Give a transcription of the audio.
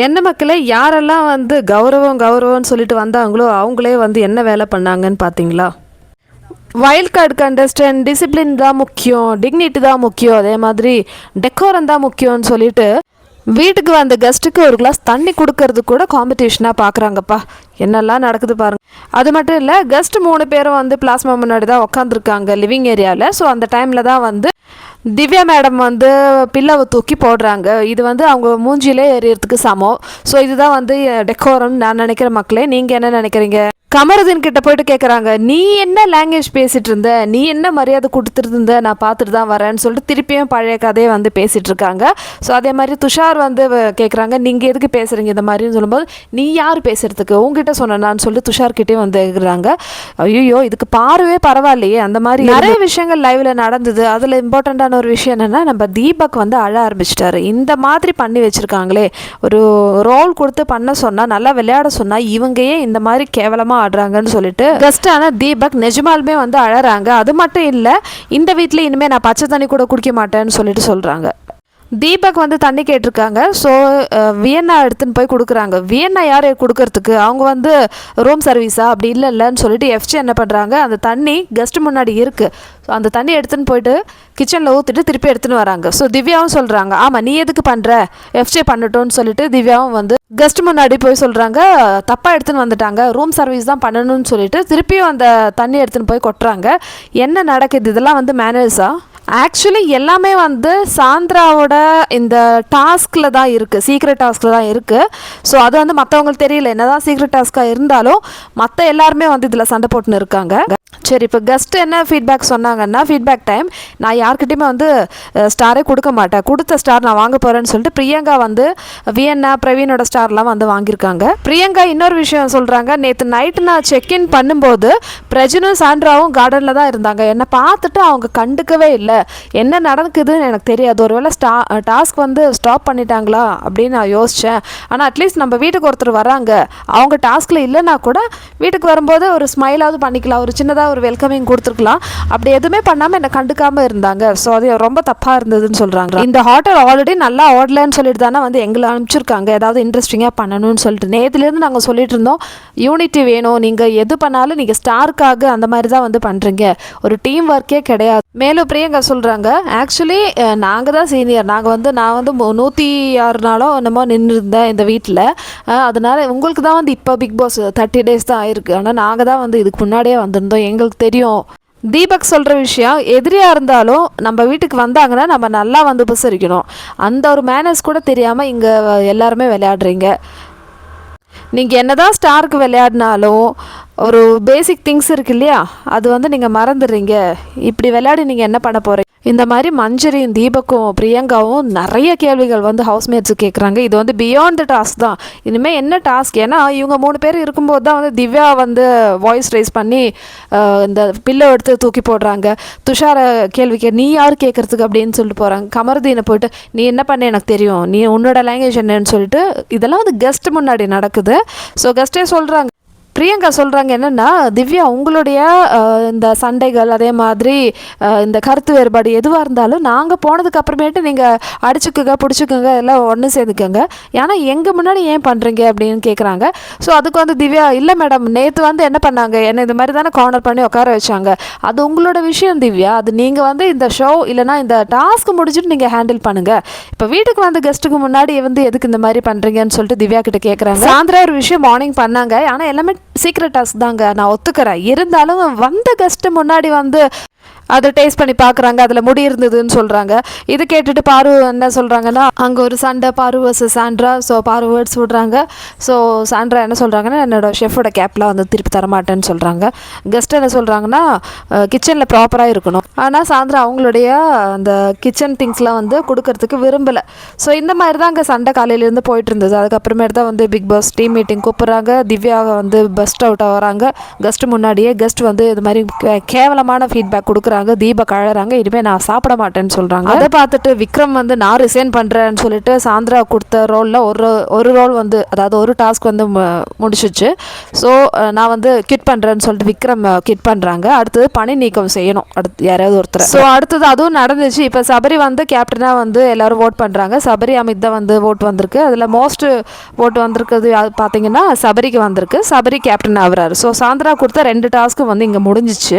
என்ன மக்களே, யாரெல்லாம் வந்து கௌரவம் கௌரவம்னு சொல்லிட்டு வந்தாங்களோ அவங்களே வந்து என்ன வேலை பண்ணாங்கன்னு பார்த்தீங்களா? வைல்ட் கார்டு கண்டஸ்டன்ட் டிசிப்ளின் தான் முக்கியம், டிக்னிட்டி தான் முக்கியம், அதே மாதிரி டெக்கோரம் தான் முக்கியம்னு சொல்லிட்டு வீட்டுக்கு வந்த கெஸ்ட்டுக்கு ஒரு கிளாஸ் தண்ணி கொடுக்கறது கூட காம்படிஷனாக பார்க்குறாங்கப்பா. என்னெல்லாம் நடக்குது பாருங்க. அது மட்டும் இல்லை, கெஸ்ட் 3 பேரும் வந்து பிளாஸ்மா முன்னாடி தான் உட்காந்துருக்காங்க லிவிங் ஏரியாவில். ஸோ அந்த டைமில் தான் வந்து திவ்யா மேடம் வந்து பில்லவை தூக்கி போடுறாங்க. இது வந்து அவங்க மூஞ்சிலே எறியறதுக்கு சமம். ஸோ இதுதான் வந்து டெக்கோரம்னு நான் நினைக்கிற மக்களே. நீங்கள் என்ன நினைக்கிறீங்க? கமருதீன் கிட்ட போயிட்டு கேட்குறாங்க, நீ என்ன லாங்குவேஜ் பேசிகிட்டு இருந்த, நீ என்ன மரியாதை கொடுத்துருந்த, நான் பார்த்துட்டு தான் வரேன்னு சொல்லிட்டு திருப்பியும் பழைய கதையை வந்து பேசிகிட்டு இருக்காங்க. ஸோ அதே மாதிரி துஷார் வந்து கேட்குறாங்க, நீங்கள் எதுக்கு பேசுகிறீங்க இந்த மாதிரின்னு சொல்லும்போது, நீ யார் பேசுகிறதுக்கு, உங்ககிட்ட சொன்னான்னு சொல்லிட்டு துஷார்கிட்டே வந்து கேட்குறாங்க. ஐயோ, இதுக்கு பார்வே பரவாயில்லையே. அந்த மாதிரி நிறைய விஷயங்கள் லைவில் நடந்தது. அதில் இம்பார்ட்டண்ட்டான ஒரு விஷயம் என்னென்னா, நம்ம தீபக் வந்து அழ ஆரம்பிச்சிட்டாரு. இந்த மாதிரி பண்ணி வச்சுருக்காங்களே, ஒரு ரோல் கொடுத்து பண்ண சொன்னால், நல்லா விளையாட சொன்னால், இவங்க ஏன் இந்த மாதிரி கேவலமாக ஆடுறாங்கன்னு சொல்லிட்டு கெஸ்டான தீபக் நிஜமாலுமே வந்து அழறாங்க. அது மட்டும் இல்லை, இந்த வீட்டில் இனிமேல் நான் பச்சை தண்ணி கூட குடிக்க மாட்டேன்னு சொல்லிட்டு சொல்கிறாங்க. தீபக் வந்து தண்ணி கேட்டிருக்காங்க. ஸோ வியன்னா எடுத்துன்னு போய் கொடுக்குறாங்க. வியன்னா யார் கொடுக்கறதுக்கு, அவங்க வந்து ரூம் சர்வீஸா? அப்படி இல்லைன்னு சொல்லிட்டு எஃப்சி என்ன பண்ணுறாங்க, அந்த தண்ணி கெஸ்ட் முன்னாடி இருக்குது. ஸோ அந்த தண்ணி எடுத்துன்னு போயிட்டு கிச்சனில் ஊற்றிட்டு திருப்பி எடுத்துன்னு வராங்க. ஸோ திவ்யாவும் சொல்கிறாங்க, ஆமாம் நீ எதுக்கு பண்ணுற, எஃப்சி பண்ணட்டோன்னு சொல்லிட்டு திவ்யாவும் வந்து கெஸ்ட் முன்னாடி போய் சொல்கிறாங்க, தப்பாக எடுத்துன்னு வந்துட்டாங்க, ரூம் சர்வீஸ் தான் பண்ணணும்னு சொல்லிட்டு திருப்பியும் அந்த தண்ணி எடுத்துன்னு போய் கொட்டுறாங்க. என்ன நடக்குது? இதெல்லாம் வந்து மேனர்ஸா? ஆக்சுவலி எல்லாமே வந்து சாந்திராவோட இந்த டாஸ்கில் தான் இருக்குது, சீக்ரெட் டாஸ்கில் தான் இருக்குது. ஸோ அது வந்து மற்றவங்களுக்கு தெரியல. என்ன தான் சீக்ரெட் டாஸ்க்காக இருந்தாலும் மற்ற எல்லாருமே வந்து இதில் சண்டை போட்டுன்னு இருக்காங்க. சரி, இப்போ கெஸ்ட் என்ன ஃபீட்பேக் சொன்னாங்கன்னா, ஃபீட்பேக் டைம், நான் யார்கிட்டையுமே வந்து ஸ்டாரே கொடுக்க மாட்டேன், கொடுத்த ஸ்டார் நான் வாங்க போகிறேன்னு சொல்லிட்டு பிரியங்கா வந்து வியன்னா பிரவீனோட ஸ்டார்லாம் வந்து வாங்கியிருக்காங்க. பிரியங்கா இன்னொரு விஷயம் சொல்கிறாங்க, நேற்று நைட்டு நான் செக்இன் பண்ணும்போது பிரஜனும் சாண்ட்ராவும் கார்டனில் தான் இருந்தாங்க, என்னை பார்த்துட்டு அவங்க கண்டுக்கவே இல்லை, என்ன நடக்குதுன்னு எனக்கு தெரியாது, ஒருவேளை டாஸ்க் வந்து ஸ்டாப் பண்ணிட்டாங்களா அப்படின்னு நான் யோசித்தேன். ஆனால் அட்லீஸ்ட் நம்ம வீட்டுக்கு ஒருத்தர் வராங்க, அவங்க டாஸ்கில் இல்லைன்னா கூட வீட்டுக்கு வரும்போது ஒரு ஸ்மைலாவது பண்ணிக்கலாம், ஒரு சின்னதாக ஒரு வெல்கமிங் கொடுத்துருக்கலாம். அப்படி எதுவுமே பண்ணாமல் என்னை கண்டுக்காமல் இருந்தாங்க. ஸோ அது ரொம்ப தப்பாக இருந்ததுன்னு சொல்கிறாங்க. இந்த ஹோட்டல் ஆல்ரெடி நல்லா ஓடலன்னு சொல்லிட்டு தானே வந்து எங்களை அனுப்பிச்சிருக்காங்க, ஏதாவது இன்ட்ரெஸ்டிங்காக பண்ணணும்னு சொல்லிட்டு. நேற்றுலேருந்து நாங்கள் சொல்லிட்டு இருந்தோம், யூனிட்டி வேணும், நீங்கள் எது பண்ணாலும் நீங்கள் ஸ்டாருக்காக அந்த மாதிரி தான் வந்து பண்ணுறீங்க, ஒரு டீம் ஒர்க்கே கிடையாது. மேலும் பிரியங்கா சொல்கிறாங்க, ஆக்சுவலி நாங்கள் தான் சீனியர், நான் வந்து 106 நாளோ என்னமோ நின்று இருந்தேன் இந்த வீட்டில், அதனால் உங்களுக்கு தான் வந்து இப்போ பிக் பாஸ் 30 days தான் ஆயிருக்கு, ஆனால் நாங்கள் தான் வந்து இதுக்கு முன்னாடியே வந்திருந்தோம், எங்களுக்கு தெரியும். தீபக் சொல்கிற விஷயம், எதிரியாக இருந்தாலும் நம்ம வீட்டுக்கு வந்தாங்கன்னா நம்ம நல்லா வந்து உபசரிக்கணும், அந்த ஒரு மேனர்ஸ் கூட தெரியாமல் இங்கே எல்லாருமே விளையாடுறீங்க. நீங்கள் என்ன தான் ஸ்டாருக்கு விளையாடினாலும் ஒரு பேசிக் திங்ஸ் இருக்கு இல்லையா, அது வந்து நீங்கள் மறந்துடுறீங்க. இப்படி விளையாடி நீங்கள் என்ன பண்ண போகிறீங்க? இந்த மாதிரி மஞ்சரியும் தீபக்கும் பிரியங்காவும் நிறைய கேள்விகள் வந்து ஹவுஸ்மேட்ஸு கேட்குறாங்க. இது வந்து பியாண்ட் த டாஸ்க் தான். இனிமேல் என்ன டாஸ்க்? ஏன்னா இவங்க 3 பேர் இருக்கும்போது தான் வந்து திவ்யா வந்து வாய்ஸ் ரைஸ் பண்ணி இந்த பில்லை எடுத்து தூக்கி போடுறாங்க. துஷார கேள்விக்கு நீ யார் கேட்குறதுக்கு அப்படின்னு சொல்லிட்டு போகிறாங்க. கமருதீனை போயிட்டு நீ என்ன பண்ண எனக்கு தெரியும், நீ உன்னோட லாங்குவேஜ் என்னன்னு சொல்லிட்டு இதெல்லாம் வந்து கெஸ்ட் முன்னாடி நடக்குது. ஸோ கெஸ்ட்டே சொல்கிறாங்க, பிரியங்கா சொல்கிறாங்க என்னென்னா, திவ்யா உங்களுடைய இந்த சண்டைகள் அதே மாதிரி இந்த கருத்து வேறுபாடு எதுவாக இருந்தாலும் நாங்கள் போனதுக்கு அப்புறமேட்டு நீங்கள் அடிச்சுக்குங்க பிடிச்சிக்குங்க எல்லாம் ஒன்று சேர்ந்துக்கோங்க, ஏன்னா எங்கள் முன்னாடி ஏன் பண்ணுறீங்க அப்படின்னு கேட்குறாங்க. ஸோ அதுக்கு வந்து திவ்யா, இல்லை மேடம் நேற்று வந்து என்ன பண்ணாங்க, என்ன இந்த மாதிரி தானே கார்னர் பண்ணி உட்கார வச்சாங்க, அது உங்களோட விஷயம் திவ்யா, அது நீங்கள் வந்து இந்த ஷோ இல்லைனா இந்த டாஸ்க் முடிச்சுட்டு நீங்கள் ஹேண்டில் பண்ணுங்கள், இப்போ வீட்டுக்கு வந்து கெஸ்ட்டுக்கு முன்னாடி வந்து எதுக்கு இந்த மாதிரி பண்ணுறீங்கன்னு சொல்லிட்டு திவ்யா கிட்ட கேட்குறாங்க. சாயந்தரம் ஒரு விஷயம் மார்னிங் பண்ணாங்க, ஆனால் எல்லாமே சீக்ரெட் டாஸ்க் தாங்க, நான் ஒத்துக்கிறேன், இருந்தாலும் வந்த கெஸ்ட் முன்னாடி வந்து அதை டேஸ்ட் பண்ணி பார்க்குறாங்க, அதில் முடி இருந்ததுன்னு சொல்கிறாங்க. இது கேட்டுட்டு பாரு என்ன சொல்கிறாங்கன்னா, அங்கே ஒரு சண்டை பாரு வர்சஸ் சாண்ட்ரா. ஸோ பாரு வேர்ட்ஸ் விடுறாங்க. ஸோ சாண்ட்ரா என்ன சொல்கிறாங்கன்னா, என்னோட ஷெஃபோட கேப்லாம் வந்து திருப்பி தரமாட்டேன்னு சொல்கிறாங்க. கெஸ்ட் என்ன சொல்கிறாங்கன்னா, கிச்சனில் ப்ராப்பராக இருக்கணும், ஆனால் சாண்ட்ரா அவங்களுடைய அந்த கிச்சன் திங்ஸ்லாம் வந்து கொடுக்கறதுக்கு விரும்பலை. ஸோ இந்த மாதிரி தான் அங்கே சண்டை காலையிலேருந்து போயிட்டு இருந்தது. அதுக்கப்புறமேட்டு தான் வந்து பிக் பாஸ் டீம் மீட்டிங் கூப்பிட்றாங்க. திவ்யாவை வந்து கெஸ்ட் அவுட் ஆகிறாங்க. கெஸ்ட் முன்னாடியே கெஸ்ட் வந்து இது மாதிரி கேவலமான ஃபீட்பேக் கொடுக்குறாங்க. தீபக் அழறாங்க, இனிமேல் நான் சாப்பிட மாட்டேன்னு சொல்கிறாங்க. அதை பார்த்துட்டு விக்ரம் வந்து நான் ரிசைன் பண்ணுறேன்னு சொல்லிட்டு சாந்திரா கொடுத்த ரோலில் ஒரு ரோல் வந்து, அதாவது ஒரு டாஸ்க் வந்து முடிச்சிச்சு. ஸோ நான் வந்து கிட் பண்ணுறேன்னு சொல்லிட்டு விக்ரம் கிட் பண்ணுறாங்க. அடுத்தது பணி நீக்கம் செய்யணும், அடுத்து யாராவது ஒருத்தர். ஸோ அடுத்தது அதுவும் நடந்துச்சு. இப்போ சபரி வந்து கேப்டனாக வந்து எல்லோரும் ஓட் பண்ணுறாங்க. சபரி அமித் தான் வந்து ஓட் வந்திருக்கு. அதில் மோஸ்ட் ஓட்டு வந்திருக்கிறது பார்த்தீங்கன்னா சபரிக்கு வந்திருக்கு. சபரி கேப்டன் ஆகுறாரு. ஸோ சாந்திரா கொடுத்த 2 டாஸ்க்கு வந்து இங்கே முடிஞ்சிச்சு.